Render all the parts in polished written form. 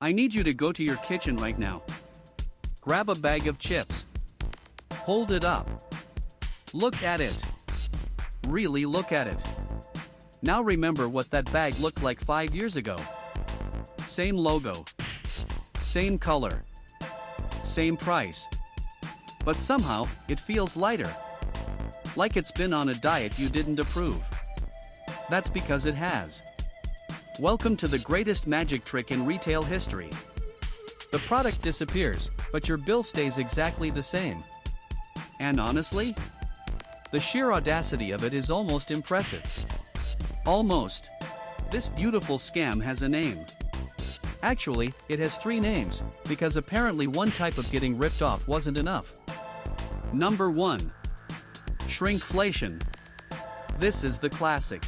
I need you to go to your kitchen right now. Grab a bag of chips. Hold it up. Look at it. Really look at it. Now remember what that bag looked like 5 years ago. Same logo. Same color. Same price. But somehow, it feels lighter. Like it's been on a diet you didn't approve. That's because it has. Welcome to the greatest magic trick in retail history. The product disappears, but your bill stays exactly the same. And honestly, the sheer audacity of it is almost impressive. Almost. This beautiful scam has a name. Actually, it has 3 names, because apparently one type of getting ripped off wasn't enough. Number 1. Shrinkflation. This is the classic.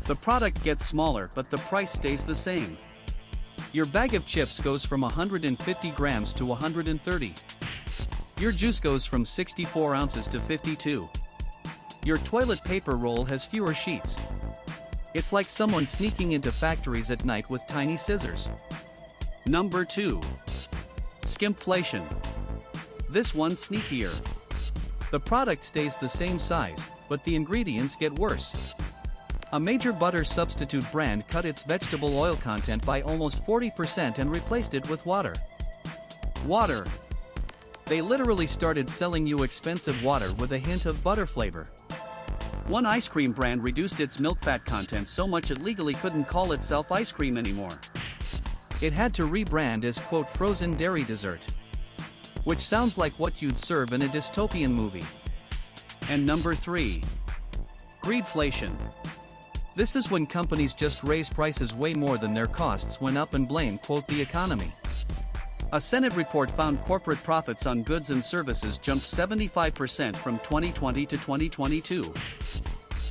The product gets smaller but the price stays the same. Your bag of chips goes from 150 grams to 130. Your juice goes from 64 ounces to 52. Your toilet paper roll has fewer sheets. It's like someone sneaking into factories at night with tiny scissors. Number 2. Skimpflation. This one's sneakier. The product stays the same size, but the ingredients get worse. A major butter substitute brand cut its vegetable oil content by almost 40% and replaced it with water. Water. They literally started selling you expensive water with a hint of butter flavor. One ice cream brand reduced its milk fat content so much it legally couldn't call itself ice cream anymore. It had to rebrand as quote frozen dairy dessert. Which sounds like what you'd serve in a dystopian movie. And number 3. Greedflation. This is when companies just raise prices way more than their costs went up and blame quote the economy. A Senate report found corporate profits on goods and services jumped 75% from 2020 to 2022.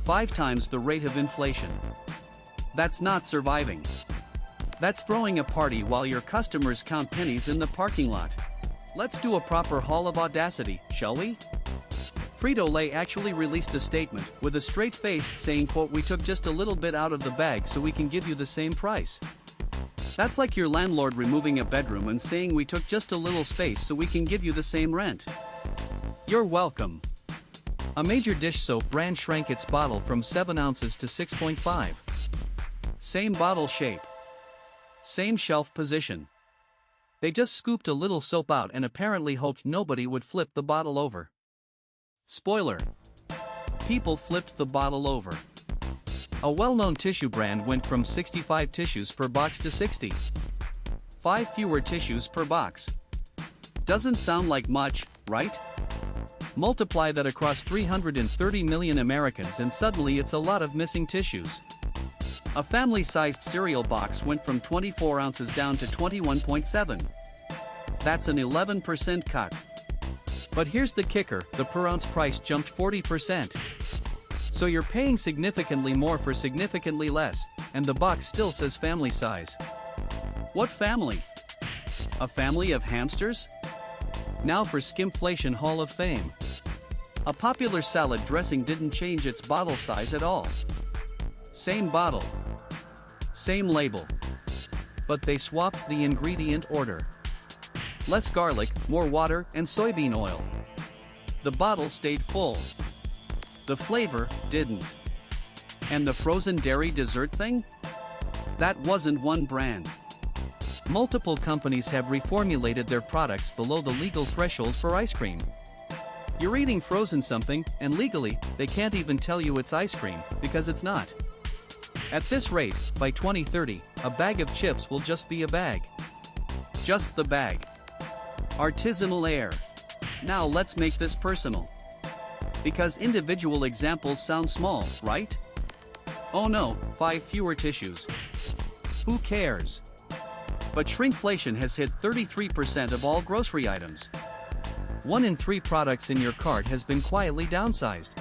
5 times the rate of inflation. That's not surviving. That's throwing a party while your customers count pennies in the parking lot. Let's do a proper haul of audacity, shall we? Frito-Lay actually released a statement with a straight face saying quote we took just a little bit out of the bag so we can give you the same price. That's like your landlord removing a bedroom and saying we took just a little space so we can give you the same rent. You're welcome. A major dish soap brand shrank its bottle from 7 ounces to 6.5. Same bottle shape. Same shelf position. They just scooped a little soap out and apparently hoped nobody would flip the bottle over. Spoiler. People flipped the bottle over. A well-known tissue brand went from 65 tissues per box to 60. 5 fewer tissues per box. Doesn't sound like much, right? Multiply that across 330 million Americans and suddenly it's a lot of missing tissues. A family-sized cereal box went from 24 ounces down to 21.7. That's an 11% cut. But here's the kicker, the per ounce price jumped 40%. So you're paying significantly more for significantly less, and the box still says family size. What family? A family of hamsters? Now for Skimpflation Hall of Fame. A popular salad dressing didn't change its bottle size at all. Same bottle. Same label. But they swapped the ingredient order. Less garlic, more water, and soybean oil. The bottle stayed full. The flavor didn't. And the frozen dairy dessert thing? That wasn't one brand. Multiple companies have reformulated their products below the legal threshold for ice cream. You're eating frozen something, and legally, they can't even tell you it's ice cream, because it's not. At this rate, by 2030, a bag of chips will just be a bag. Just the bag. Artisanal air. Now let's make this personal. Because individual examples sound small, right? Oh no, 5 fewer tissues. Who cares? But shrinkflation has hit 33% of all grocery items. 1 in 3 products in your cart has been quietly downsized.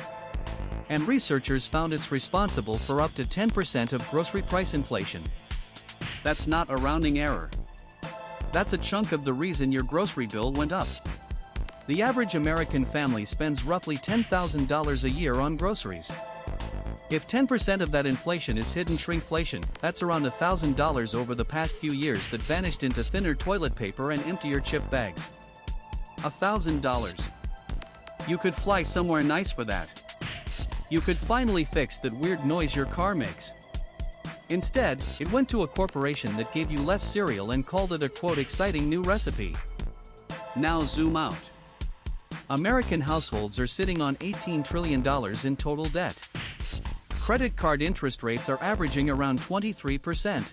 And researchers found it's responsible for up to 10% of grocery price inflation. That's not a rounding error. That's a chunk of the reason your grocery bill went up. The average American family spends roughly $10,000 a year on groceries. If 10% of that inflation is hidden shrinkflation, that's around $1,000 over the past few years that vanished into thinner toilet paper and emptier chip bags. $1,000. You could fly somewhere nice for that. You could finally fix that weird noise your car makes. Instead, it went to a corporation that gave you less cereal and called it a quote exciting new recipe. Now zoom out. American households are sitting on $18 trillion in total debt. Credit card interest rates are averaging around 23%.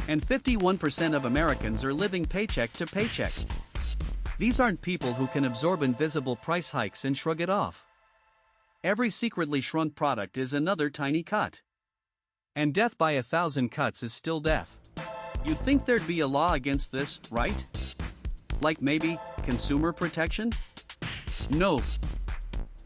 And 51% of Americans are living paycheck to paycheck. These aren't people who can absorb invisible price hikes and shrug it off. Every secretly shrunk product is another tiny cut. And death by 1,000 cuts is still death. You'd think there'd be a law against this, right? Like maybe consumer protection? Nope.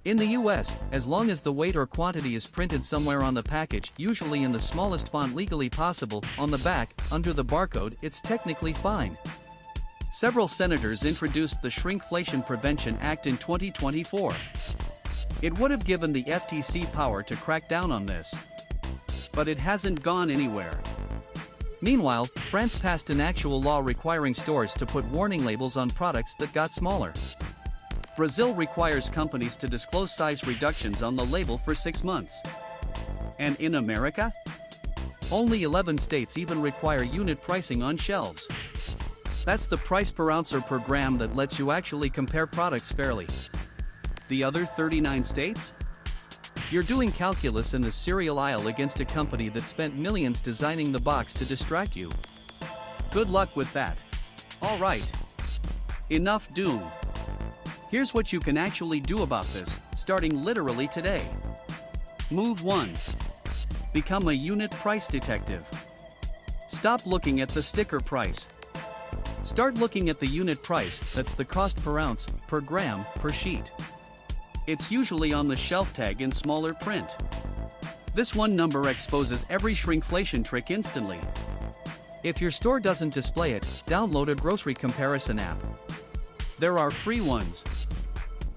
In the US, as long as the weight or quantity is printed somewhere on the package, usually in the smallest font legally possible, on the back, under the barcode, it's technically fine. Several senators introduced the Shrinkflation Prevention Act in 2024. It would have given the FTC power to crack down on this. But it hasn't gone anywhere. Meanwhile, France passed an actual law requiring stores to put warning labels on products that got smaller. Brazil requires companies to disclose size reductions on the label for 6 months. And in America? Only 11 states even require unit pricing on shelves. That's the price per ounce or per gram that lets you actually compare products fairly. The other 39 states? You're doing calculus in the cereal aisle against a company that spent millions designing the box to distract you. Good luck with that. Alright. Enough doom. Here's what you can actually do about this, starting literally today. Move 1. Become a unit price detective. Stop looking at the sticker price. Start looking at the unit price, that's the cost per ounce, per gram, per sheet. It's usually on the shelf tag in smaller print. This one number exposes every shrinkflation trick instantly. If your store doesn't display it, download a grocery comparison app. There are free ones.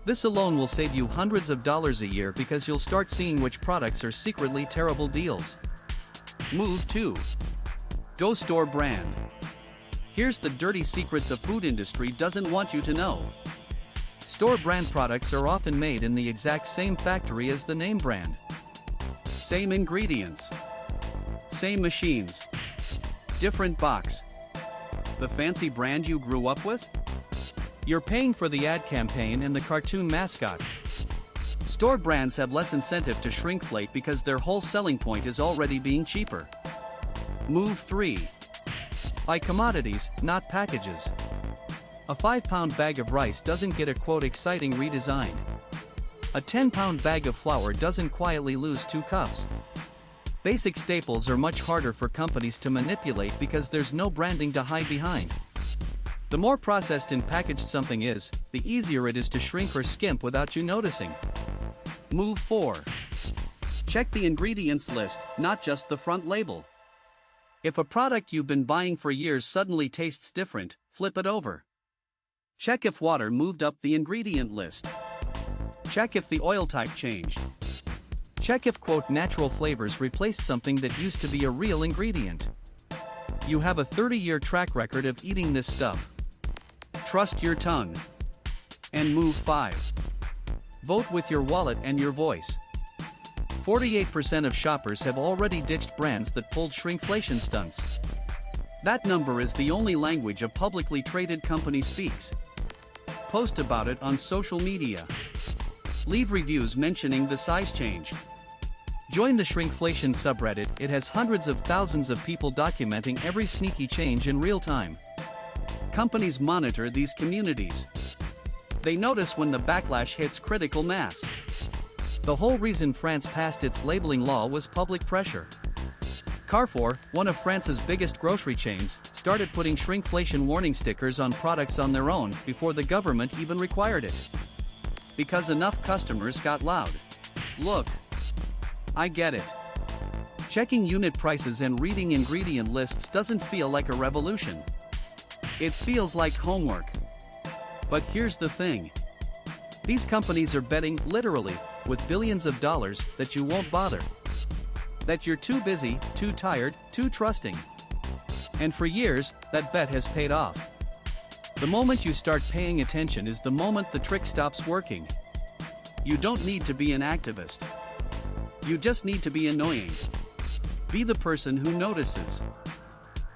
This alone will save you hundreds of dollars a year because you'll start seeing which products are secretly terrible deals. Move 2. Go store brand. Here's the dirty secret the food industry doesn't want you to know. Store brand products are often made in the exact same factory as the name brand. Same ingredients. Same machines. Different box. The fancy brand you grew up with? You're paying for the ad campaign and the cartoon mascot. Store brands have less incentive to shrinkflate because their whole selling point is already being cheaper. Move 3. Buy commodities, not packages. A 5-pound bag of rice doesn't get a quote exciting redesign. A 10-pound bag of flour doesn't quietly lose 2 cups. Basic staples are much harder for companies to manipulate because there's no branding to hide behind. The more processed and packaged something is, the easier it is to shrink or skimp without you noticing. Move 4. Check the ingredients list, not just the front label. If a product you've been buying for years suddenly tastes different, flip it over. Check if water moved up the ingredient list. Check if the oil type changed. Check if quote natural flavors replaced something that used to be a real ingredient. You have a 30-year track record of eating this stuff. Trust your tongue. And move 5. Vote with your wallet and your voice. 48% of shoppers have already ditched brands that pulled shrinkflation stunts. That number is the only language a publicly traded company speaks. Post about it on social media. Leave reviews mentioning the size change. Join the Shrinkflation subreddit, it has hundreds of thousands of people documenting every sneaky change in real time. Companies monitor these communities. They notice when the backlash hits critical mass. The whole reason France passed its labeling law was public pressure. Carrefour, one of France's biggest grocery chains, started putting shrinkflation warning stickers on products on their own before the government even required it. Because enough customers got loud. Look. I get it. Checking unit prices and reading ingredient lists doesn't feel like a revolution. It feels like homework. But here's the thing. These companies are betting, literally, with billions of dollars, that you won't bother. That you're too busy, too tired, too trusting. And for years, that bet has paid off. The moment you start paying attention is the moment the trick stops working. You don't need to be an activist. You just need to be annoying. Be the person who notices.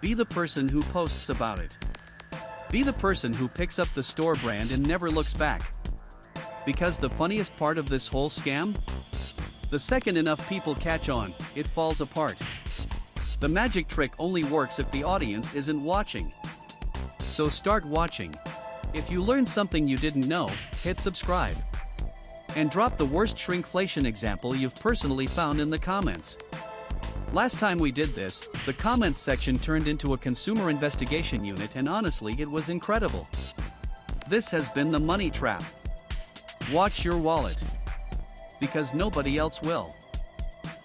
Be the person who posts about it. Be the person who picks up the store brand and never looks back. Because the funniest part of this whole scam? The second enough people catch on, it falls apart. The magic trick only works if the audience isn't watching. So start watching. If you learned something you didn't know, hit subscribe. And drop the worst shrinkflation example you've personally found in the comments. Last time we did this, the comments section turned into a consumer investigation unit, and honestly it was incredible. This has been the money trap. Watch your wallet. Because nobody else will.